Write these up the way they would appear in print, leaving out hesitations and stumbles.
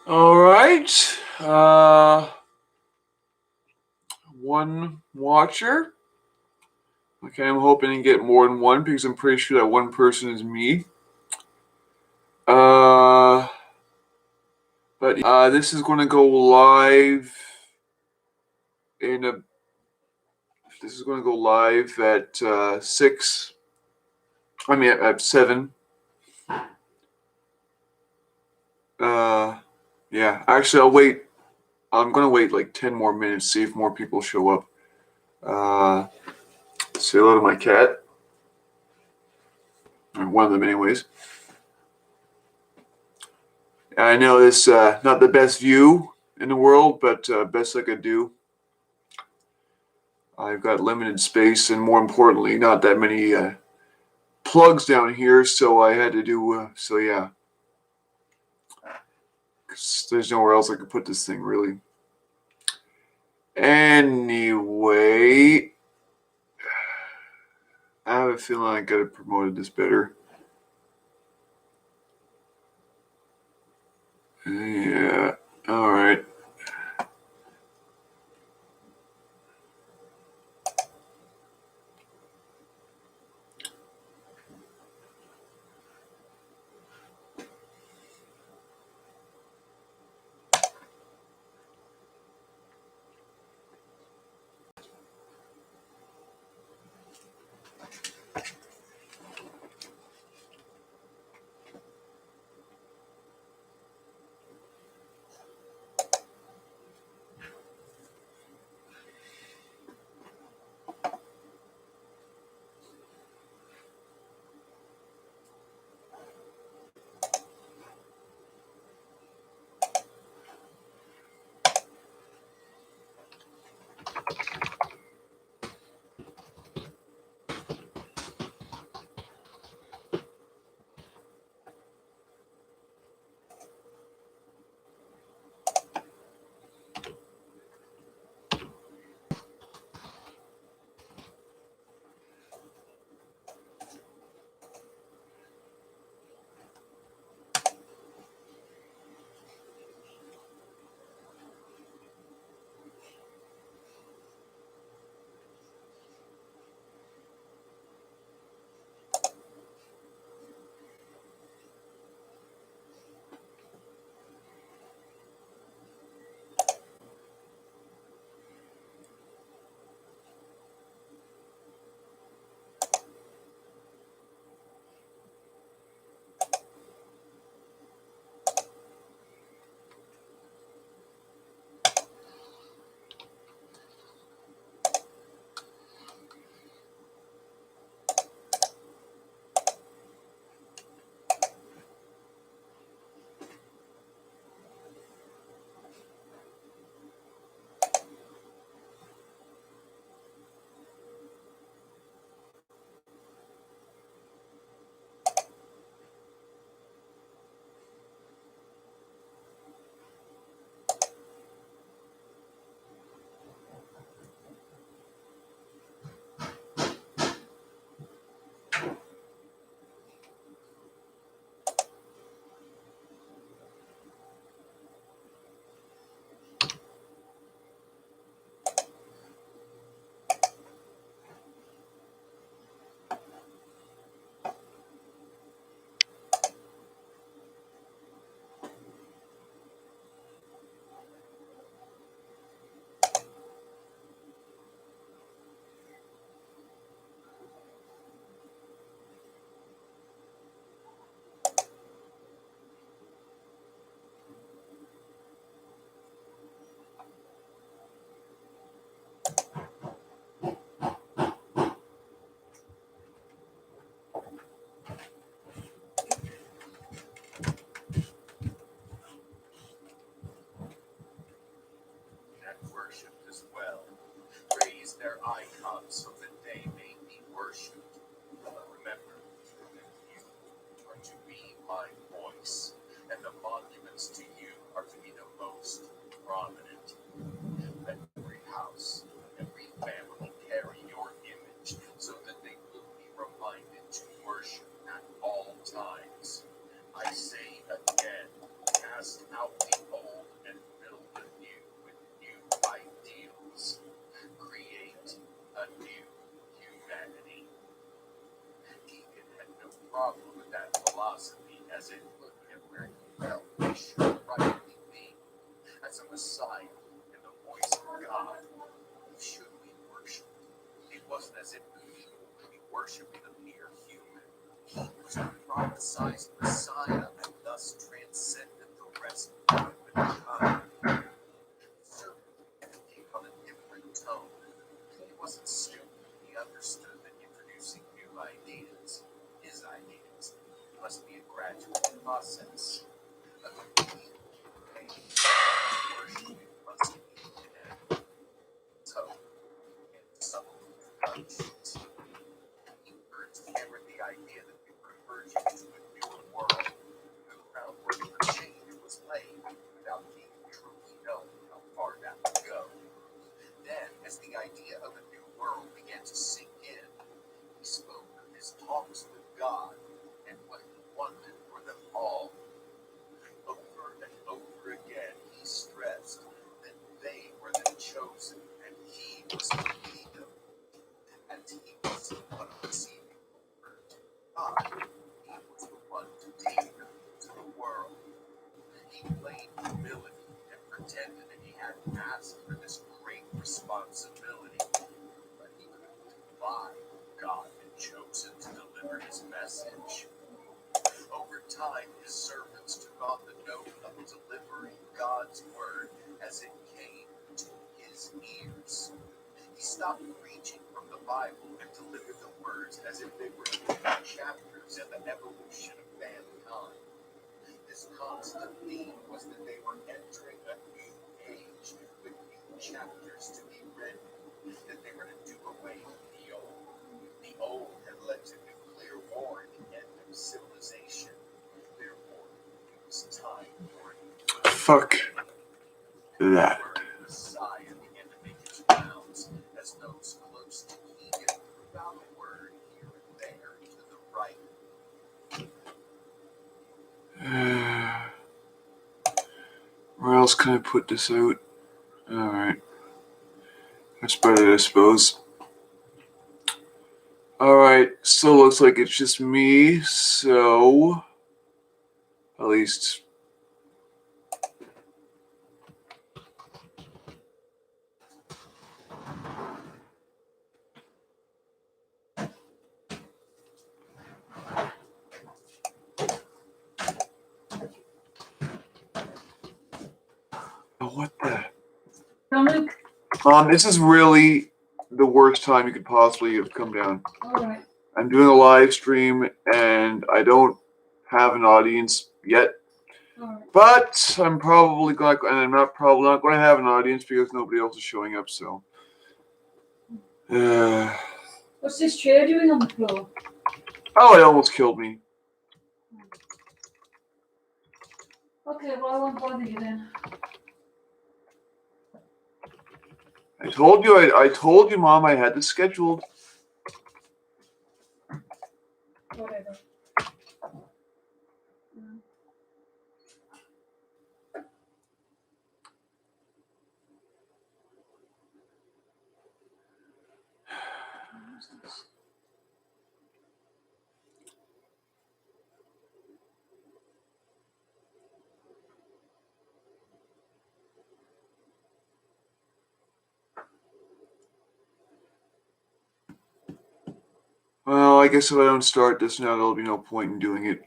All right. One watcher. Okay, I'm hoping to get more than one because I'm pretty sure that one person is me. Uh, but this is going to go live in a. This is going to go live at 6. I mean at 7. Yeah. Actually, I'll wait. I'm going to wait like 10 more minutes, see if more people show up. Say hello to my cat. Or one of them, anyways. I know this not the best view in the world, but best I could do. I've got limited space, and more importantly, not that many plugs down here, so I had to do. So yeah, 'cause there's nowhere else I could put this thing really. Anyway, I have a feeling I could have promoted this better. Yeah. All right. should rightly be. As a Messiah and the voice of God, who should we worship? It wasn't as if the people would be worshiping a mere human. He was the prophesied Messiah and thus transcended the rest of mankind. The servant had to take on a different tone. He wasn't stupid. He understood that introducing new ideas, his ideas, must be a gradual process. A complete worship must be connected. So, and subtle conscience. He first hammered the idea that we were emerging into a new world. The groundwork for change was laid without being truly known how far that would go. Then, as the idea of a new world began to sink in, he spoke of his talks with God and what he wanted for them all. Over and over again, he stressed that they were the chosen and he was to lead them. And he was the one receiving the word to God. He was the one to take them to the world. He played humility and pretended that he hadn't asked for this great responsibility, but he couldn't lie. God had chosen to deliver his message. Over time, his servants took on the note of delivering God's word as it came to his ears. He stopped preaching from the Bible and delivered the words as if they were chapters in the evolution of mankind. His constant theme was that they were entering a new age with new chapters to be written, that they were to do away with the old. The old had led to nuclear war and the end of civilization. Therefore, it was time for a Fuck that. The Messiah began to make his rounds as those close to Keegan found a word here and there to the right. Where else can I put this out? Alright. That's better, I suppose. Alright, so looks like it's just me, so at least what the? Luke. This is really the worst time you could possibly have come down. Alright. I'm doing a live stream and I don't have an audience yet. Alright. But I'm probably going to, and I'm not probably not going to have an audience because nobody else is showing up, so. What's this chair doing on the floor? Oh, it almost killed me. Okay, well I won't bother you then. I told you, Mom, I had this scheduled. Whatever. Well, I guess if I don't start this now, there'll be no point in doing it.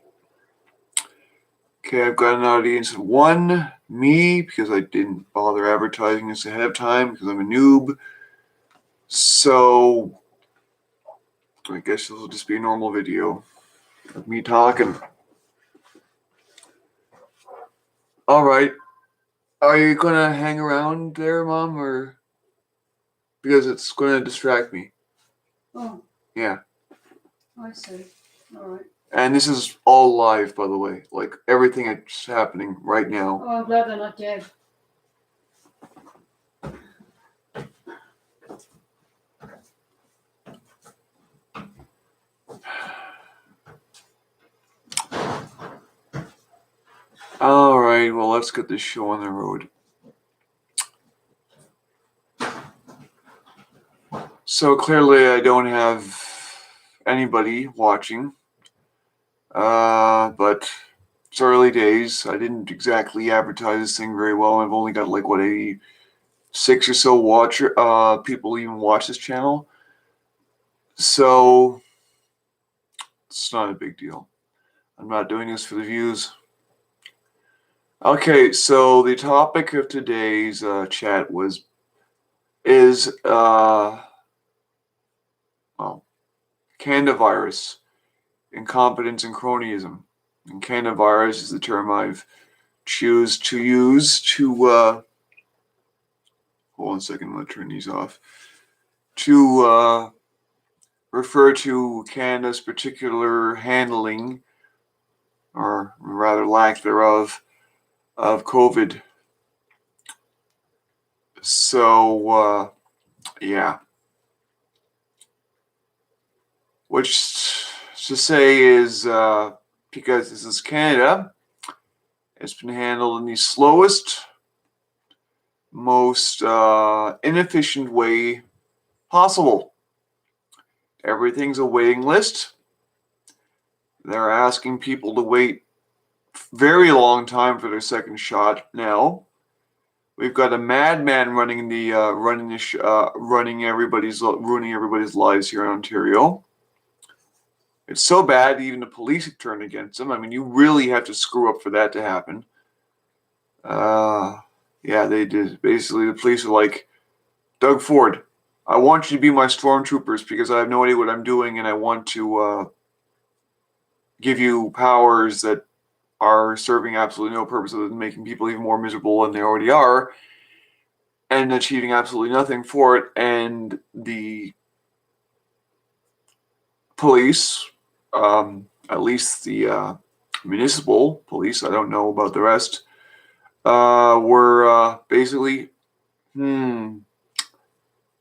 Okay, I've got an audience of 1, me, because I didn't bother advertising this ahead of time because I'm a noob. So, I guess this will just be a normal video of me talking. Alright. Are you going to hang around there, Mom, or? Because it's going to distract me. Oh. Yeah. I see. Alright. And this is all live, by the way. Like, everything that's happening right now. Oh, I'm glad they're not dead. Alright, well, let's get this show on the road. So clearly I don't have anybody watching. But It's early days. I didn't exactly advertise this thing very well. I've only got like 86 or so people even watch this channel. So it's not a big deal. I'm not doing this for the views. Okay, so the topic of today's chat is CanadaVirus, incompetence and cronyism. And CanadaVirus is the term I've choose to use to hold on a second, I'm going to turn these off. To refer to Canada's particular handling, or rather lack thereof, of COVID. So, yeah. Which to say is, because this is Canada, it's been handled in the slowest, most inefficient way possible. Everything's a waiting list. They're asking people to wait very long time for their second shot now. We've got a madman ruining everybody's lives here in Ontario. It's so bad even the police have turned against him. I mean, you really have to screw up for that to happen. Yeah, they did. Basically, the police are like, Doug Ford, I want you to be my stormtroopers because I have no idea what I'm doing, and I want to give you powers that are serving absolutely no purpose other than making people even more miserable than they already are, and achieving absolutely nothing for it. And the police, at least the municipal police, I don't know about the rest, were basically,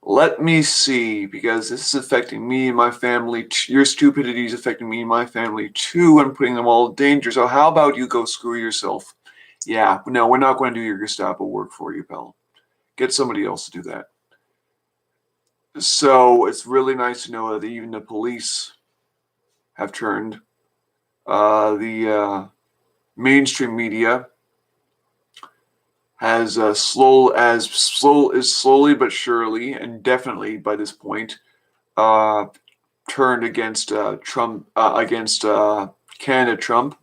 let me see, because this is affecting me and my family. Your stupidity is affecting me and my family too, and putting them all in danger. So how about you go screw yourself? Yeah, no, we're not going to do your Gestapo work for you, pal. Get somebody else to do that. So it's really nice to know that even the police have turned. The mainstream media has slowly but surely, and definitely by this point, turned against Trump, against Canada Trump,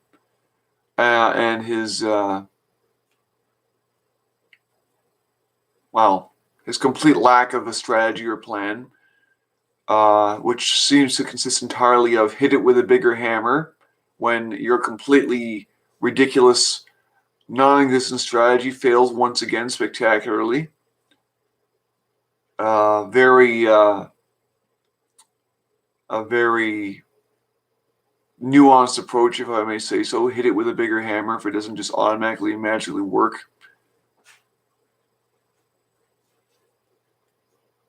and his his complete lack of a strategy or plan, which seems to consist entirely of hit it with a bigger hammer when your completely ridiculous, non-existent strategy fails once again spectacularly. A very nuanced approach, if I may say so. Hit it with a bigger hammer if it doesn't just automatically and magically work.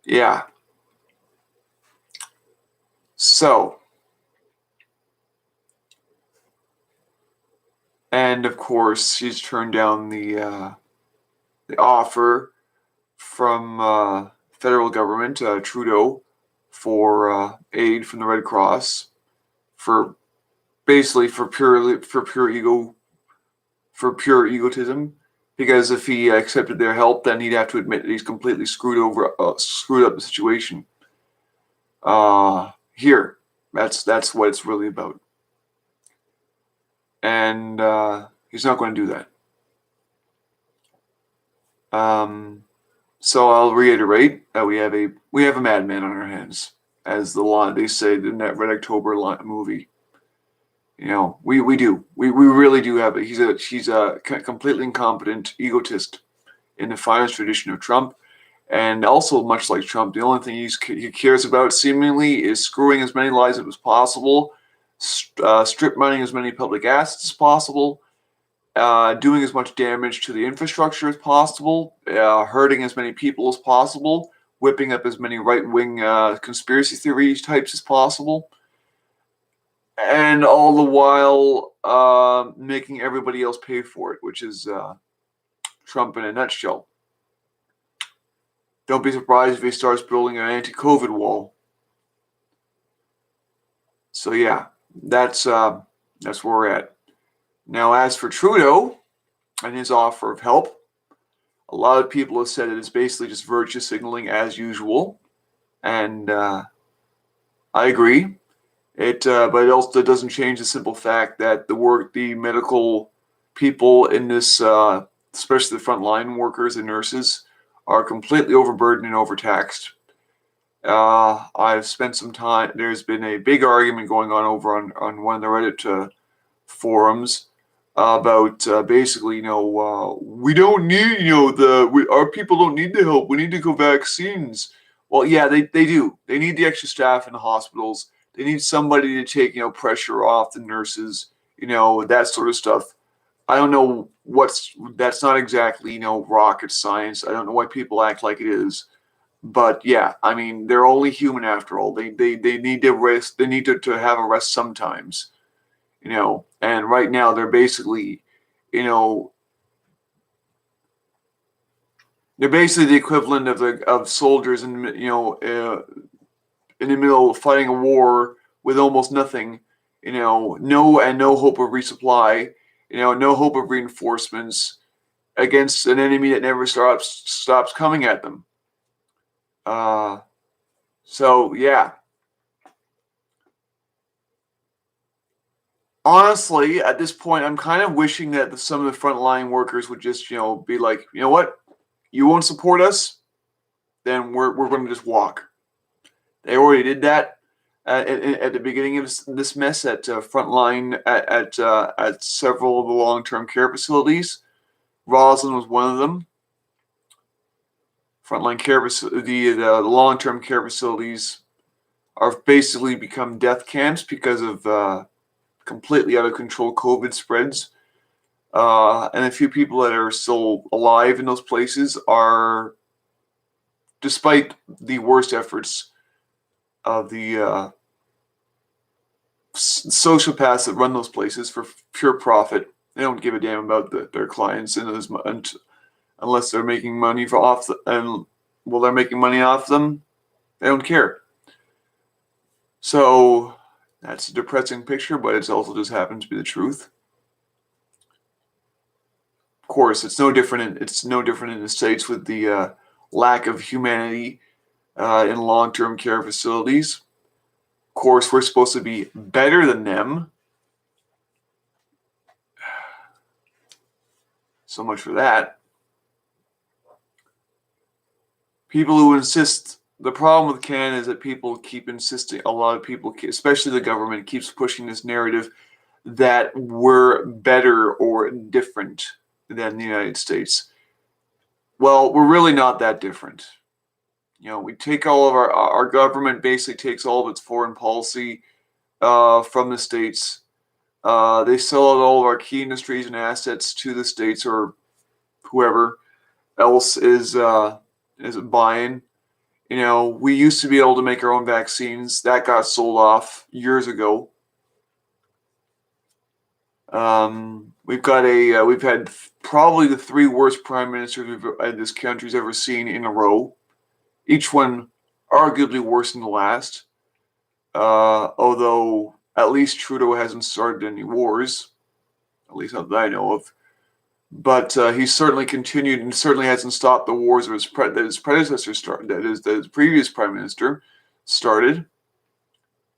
Yeah. So, and of course, she's turned down the offer from federal government, Trudeau, for aid from the Red Cross, for basically for pure egotism. Because if he accepted their help, then he'd have to admit that he's completely screwed up the situation. Here, that's what it's really about, and he's not going to do that. So I'll reiterate that we have a madman on our hands, as they say in that Red October movie. You know, we really do have it. He's a completely incompetent egotist in the finest tradition of Trump, and also much like Trump, the only thing he cares about seemingly is screwing as many lives as possible, strip mining as many public assets as possible, doing as much damage to the infrastructure as possible, hurting as many people as possible, whipping up as many right-wing conspiracy theory types as possible, and all the while making everybody else pay for it, which is Trump in a nutshell. Don't be surprised if he starts building an anti-COVID wall. So yeah, that's where we're at. Now, as for Trudeau and his offer of help, a lot of people have said it is basically just virtue signaling as usual, and I agree. But it also doesn't change the simple fact that the medical people in this, especially the frontline workers and nurses, are completely overburdened and overtaxed. I've spent some time. There's been a big argument going on over on one of the Reddit forums about basically, we don't need, our people don't need the help. We need to go vaccines. Well, yeah, they do. They need the extra staff in the hospitals. They need somebody to take, pressure off the nurses, that sort of stuff. I don't know that's not exactly, rocket science. I don't know why people act like it is. But yeah, I mean, they're only human after all. They need to rest. They need to have a rest sometimes, and right now they're basically, you know, they're basically the equivalent of soldiers in the middle of fighting a war with almost nothing, no hope of resupply, no hope of reinforcements against an enemy that never stops coming at them. So yeah, honestly, at this point, I'm kind of wishing that some of the frontline workers would just, be like, you know what, you won't support us, then we're going to just walk. They already did that at the beginning of this mess at frontline at several of the long-term care facilities. Roslyn was one of them. Frontline care the long-term care facilities are basically become death camps because of completely out of control COVID spreads. And a few people that are still alive in those places are, despite the worst efforts of the sociopaths that run those places for pure profit. They don't give a damn about their clients unless they're making money they're making money off them. They don't care. So that's a depressing picture, but it also just happens to be the truth. Of course, it's no different in the States with the lack of humanity in long-term care facilities. Of course, we're supposed to be better than them. So much for that. People who insist. The problem with Canada is that people keep insisting. A lot of people, especially the government, keeps pushing this narrative that we're better or different than the United States. Well, we're really not that different. We take all of our government basically takes all of its foreign policy from the States. They sell out all of our key industries and assets to the States or whoever else is buying. We used to be able to make our own vaccines. That got sold off years ago. We've had probably the three worst prime ministers this country's ever seen in a row. Each one arguably worse than the last. Although at least Trudeau hasn't started any wars, at least not that I know of. But he's certainly continued and certainly hasn't stopped the wars that his predecessor started. That his previous prime minister started.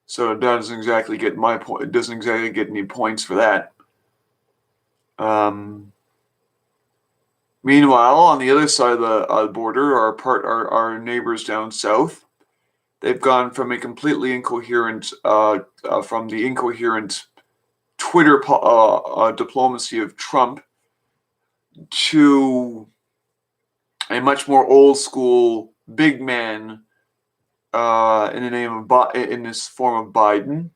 So it doesn't exactly get my point. It doesn't exactly get any points for that. Meanwhile, on the other side of the border, our neighbors down south, they've gone from a completely incoherent, from the incoherent Twitter diplomacy of Trump to a much more old school big man in this form of Biden,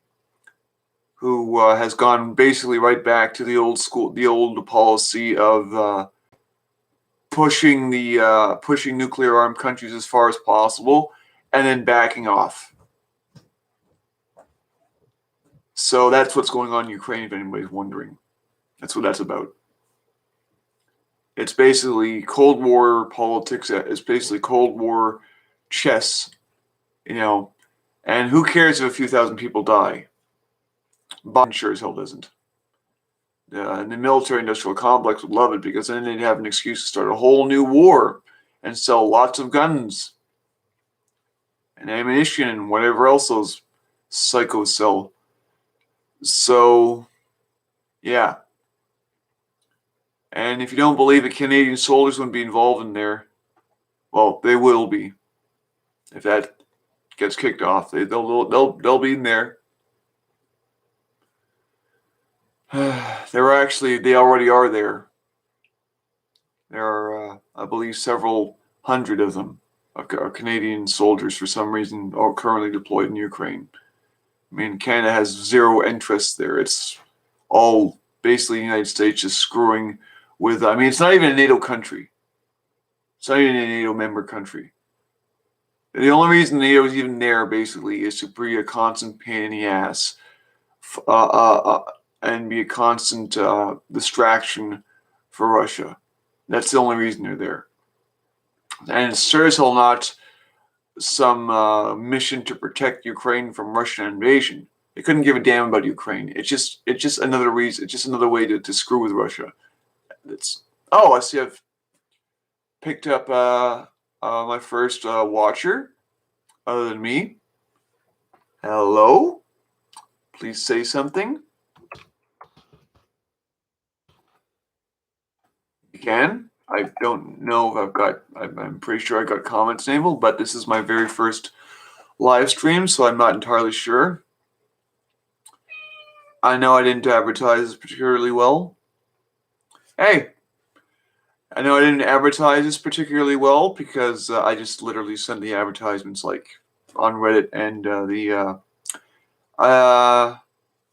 who has gone basically right back to the old policy of pushing nuclear armed countries as far as possible and then backing off. So that's what's going on in Ukraine, if anybody's wondering. That's what that's about. It's basically Cold War politics. It's basically Cold War chess, and who cares if a few thousand people die? Biden sure as hell doesn't. the military-industrial complex would love it, because then they'd have an excuse to start a whole new war and sell lots of guns and ammunition and whatever else those psychos sell. So, yeah. And if you don't believe it, Canadian soldiers wouldn't be involved in there, well, they will be. If that gets kicked off, they'll be in there. They already are there. There are, I believe, several hundred of them, Canadian soldiers, for some reason, are currently deployed in Ukraine. I mean, Canada has zero interest there. It's all basically the United States just screwing with. I mean, it's not even a NATO country. It's not even a NATO member country. The only reason NATO is even there, basically, is to be a constant pain in the ass, and be a constant distraction for Russia. That's the only reason they're there. And it's sure as hell not some mission to protect Ukraine from Russian invasion. They couldn't give a damn about Ukraine. It's just another reason. It's just another way to screw with Russia. I see. I've picked up my first watcher, other than me. Hello. Please say something. You can. I don't know if I'm pretty sure I got comments enabled, but this is my very first live stream, so I'm not entirely sure. I know I didn't advertise particularly well. Hey, I know I didn't advertise this particularly well because I just literally sent the advertisements like on Reddit, and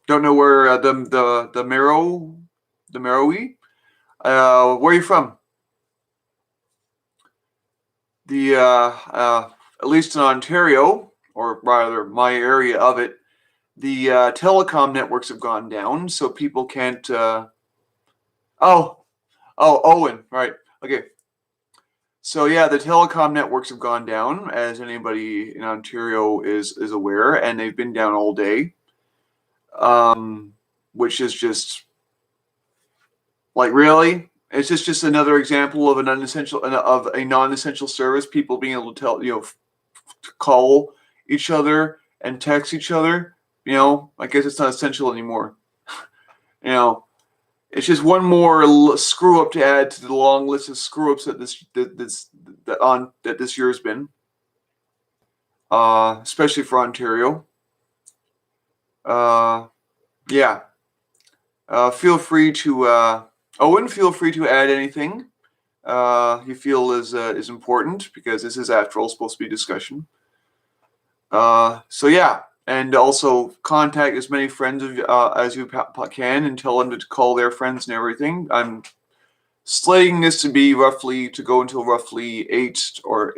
don't know where the Meroe. Where are you from? At least in Ontario, or rather my area of it, the telecom networks have gone down, so people can't. Owen, right? Okay. So yeah, the telecom networks have gone down, as anybody in Ontario is aware, and they've been down all day, which is just like, really. It's just another example of a non-essential service. People being able to call each other and text each other. I guess it's not essential anymore. It's just one more screw up to add to the long list of screw ups that this year has been, especially for Ontario. Yeah. Feel free to Owen. Feel free to add anything you feel is important, because this is, after all, supposed to be discussion. So yeah. And also contact as many friends as you can, and tell them to call their friends and everything. I'm slating this to go until roughly 8 or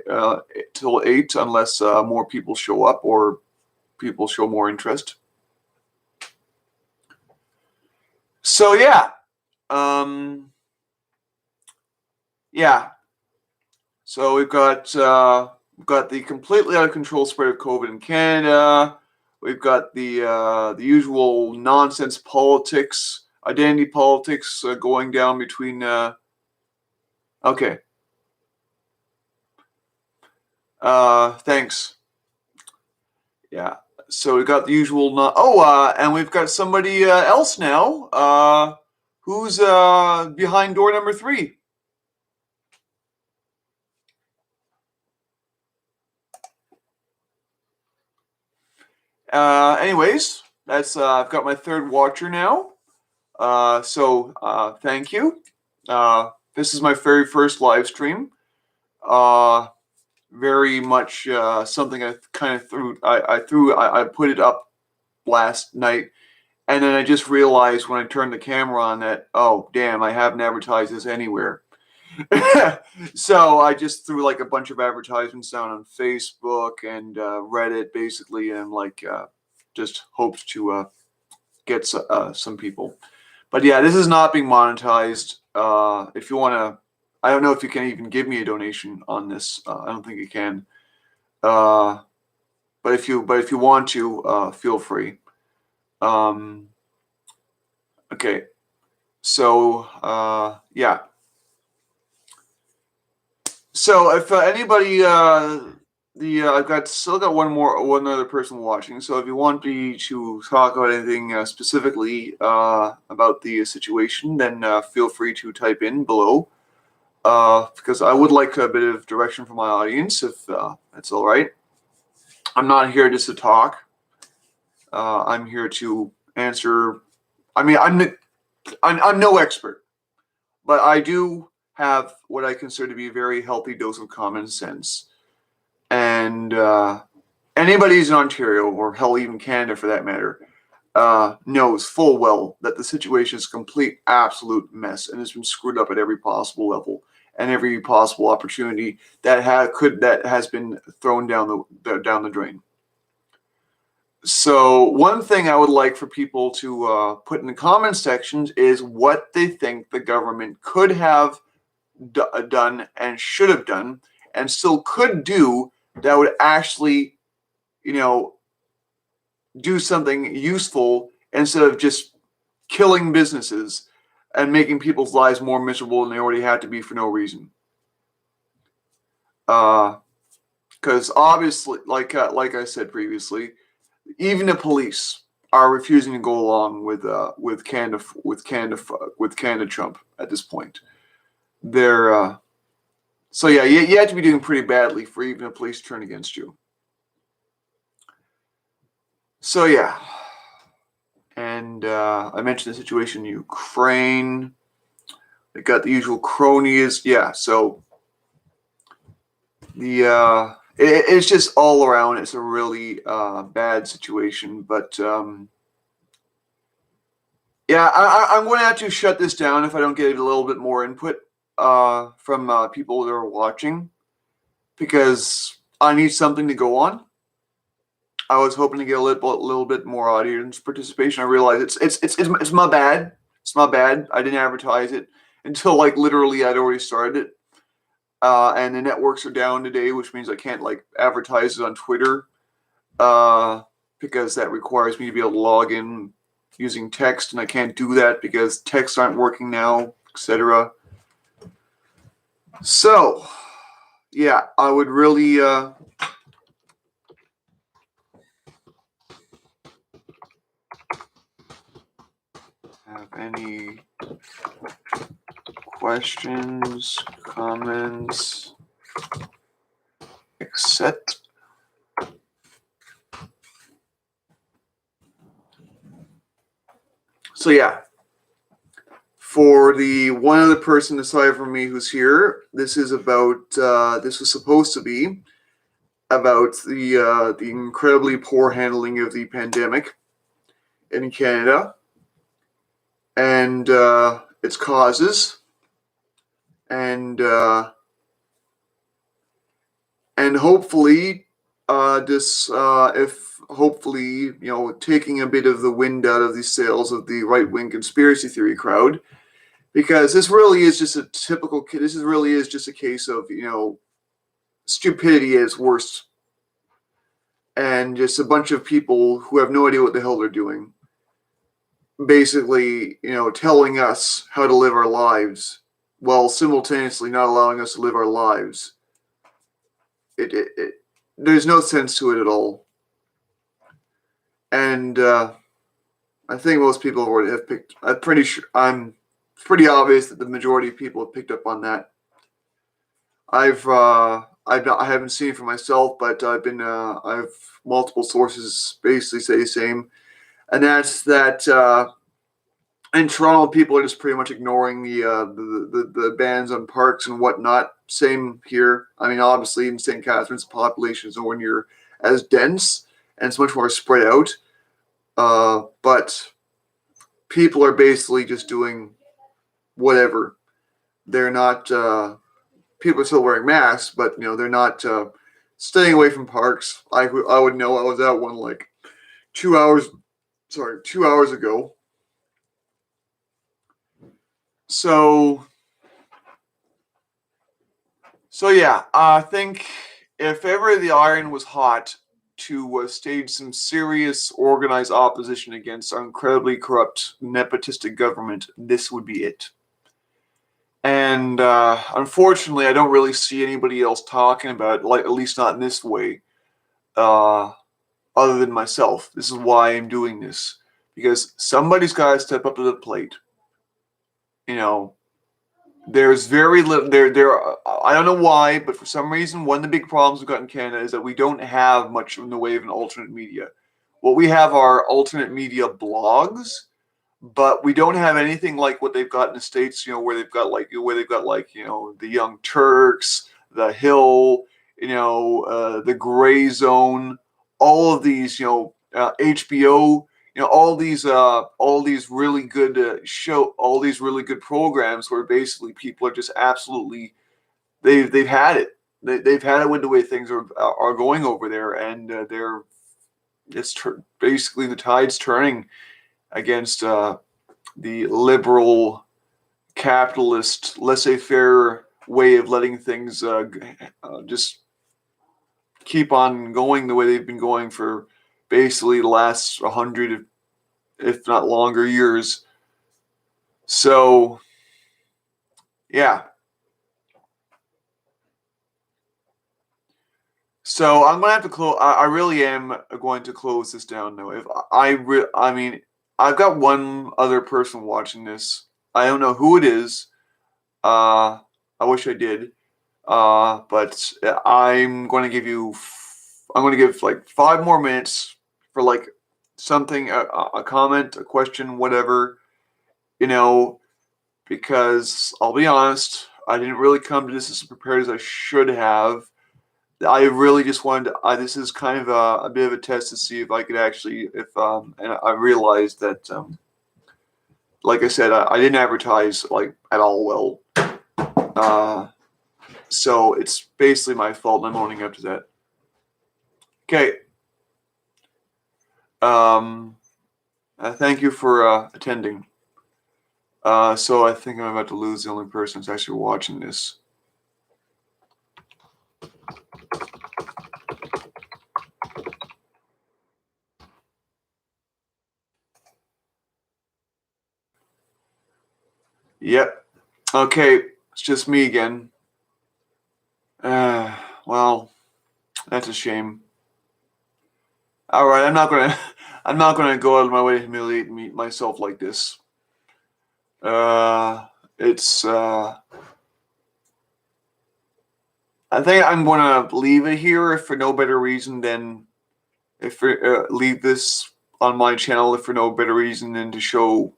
till 8, unless more people show up or people show more interest. So yeah, yeah. So we've got the completely out of control spread of COVID in Canada. We've got the usual nonsense politics, identity politics going down between. Okay. Thanks. Yeah. So we've got the usual. And we've got somebody else now. Who's behind door number 3? Anyways, that's I've got my third watcher now. So thank you. This is my very first live stream. Very much something I kind of threw. I put it up last night, and then I just realized when I turned the camera on that, oh damn, I haven't advertised this anywhere. So I just threw like a bunch of advertisements down on Facebook and Reddit, basically, and just hoped to get some people. But yeah, this is not being monetized. If you want to, I don't know if you can even give me a donation on this. I don't think you can. But if you want to, feel free. Okay. So yeah. So if anybody, I've still got one other person watching. So if you want me to talk about anything specifically about the situation, then feel free to type in below. Because I would like a bit of direction from my audience, if that's all right. I'm not here just to talk. I'm here to answer. I mean, I'm no expert, but I do have what I consider to be a very healthy dose of common sense. And anybody who's in Ontario, or hell, even Canada for that matter, knows full well that the situation is a complete, absolute mess and has been screwed up at every possible level and every possible opportunity that has been thrown down the drain. So one thing I would like for people to put in the comment sections is what they think the government could have done and should have done and still could do that would actually, do something useful instead of just killing businesses and making people's lives more miserable than they already had to be for no reason. Because obviously, like I said previously, even the police are refusing to go along with Canada Trump at this point. They're so yeah, you have to be doing pretty badly for even the police to turn against you. So yeah, and I mentioned the situation in Ukraine. They got the usual cronyism. Yeah, so it's just all around. It's a really bad situation. But yeah, I'm going to have to shut this down if I don't get a little bit more input from people that are watching, because I need something to go on. I was hoping to get a little bit more audience participation. I realize it's my bad. It's my bad. I didn't advertise it until like literally I'd already started it. And the networks are down today, which means I can't like advertise it on Twitter because that requires me to be able to log in using text, and I can't do that because texts aren't working now, etc. So, yeah, I would really have any questions, comments, except so yeah. For the one other person aside from me who's here, this is about this was supposed to be about the incredibly poor handling of the pandemic in Canada and its causes, and hopefully this if hopefully taking a bit of the wind out of the sails of the right-wing conspiracy theory crowd, because this really is just a case of stupidity at its worst, and just a bunch of people who have no idea what the hell they're doing, basically, telling us how to live our lives while simultaneously not allowing us to live our lives. There's no sense to it at all. And I think most people already have picked. It's pretty obvious that the majority of people have picked up on that. I haven't seen it for myself, but I've multiple sources basically say the same, and that's that. In Toronto, people are just pretty much ignoring the bans on parks and whatnot. Same here. I mean, obviously in St. Catharines, the population is nowhere near as dense and it's much more spread out. But people are basically just doing whatever. They're not. People are still wearing masks, but they're not staying away from parks. I would know. I was at one like 2 hours. Sorry, 2 hours ago. So yeah, I think if ever the iron was hot to stage some serious organized opposition against our incredibly corrupt nepotistic government, this would be it. And unfortunately, I don't really see anybody else talking about it, like at least not in this way, other than myself. This is why I'm doing this, because somebody's got to step up to the plate. You know, there's very little there. I don't know why, but for some reason, one of the big problems we've got in Canada is that we don't have much in the way of an alternate media. What we have are alternate media blogs, but we don't have anything like what they've got in the States, where they've got the Young Turks, the Hill, the Gray Zone, all of these, HBO, all these really good all these really good programs where basically people are just absolutely, they've had it. They've had it with the way things are going over there, and basically the tide's turning against the liberal, capitalist, laissez-faire way of letting things just keep on going the way they've been going for basically the last 100, if not longer, years. So, yeah. So I'm gonna have to close. I really am going to close this down though. If I mean, I've got one other person watching this. I don't know who it is. I wish I did. But I'm going to give you. I'm going to give like 5 more minutes for like something, a comment, a question, whatever. Because I'll be honest, I didn't really come to this as prepared as I should have. I really just wanted to, this is kind of a bit of a test to see if I could actually, and I realized that, like I said, I didn't advertise like at all well. So it's basically my fault, and I'm owning up to that. Okay. Thank you for attending. So I think I'm about to lose the only person who's actually watching this. Yep. Okay, it's just me again. Well, that's a shame. All right, I'm not gonna go out of my way to humiliate myself like this. It's. I think I'm gonna leave it here if for no better reason than leave this on my channel if for no better reason than to show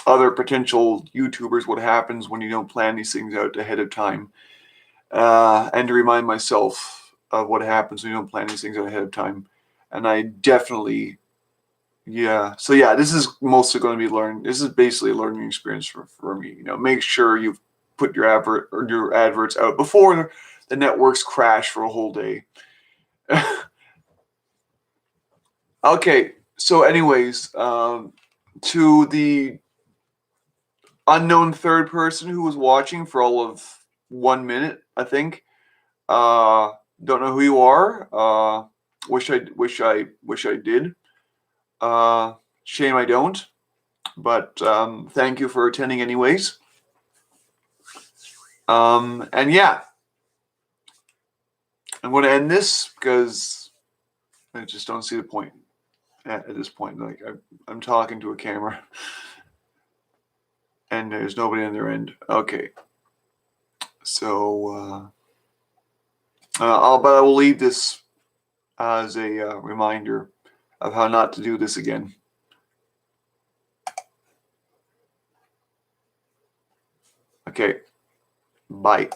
other potential YouTubers what happens when you don't plan these things out ahead of time, and to remind myself of what happens when you don't plan these things out ahead of time. And I definitely, yeah. So yeah, this is mostly going to be learned. This is basically a learning experience for me. Make sure you put your adverts out before the networks crash for a whole day. Okay. So, anyways, to the unknown third person who was watching for all of 1 minute, I think. Don't know who you are. Wish I did. Shame I don't. But thank you for attending anyways. And yeah, I'm going to end this because I just don't see the point at this point. Like I'm talking to a camera. And there's nobody on their end. Okay. So, but I will leave this as a reminder of how not to do this again. Okay. Bye.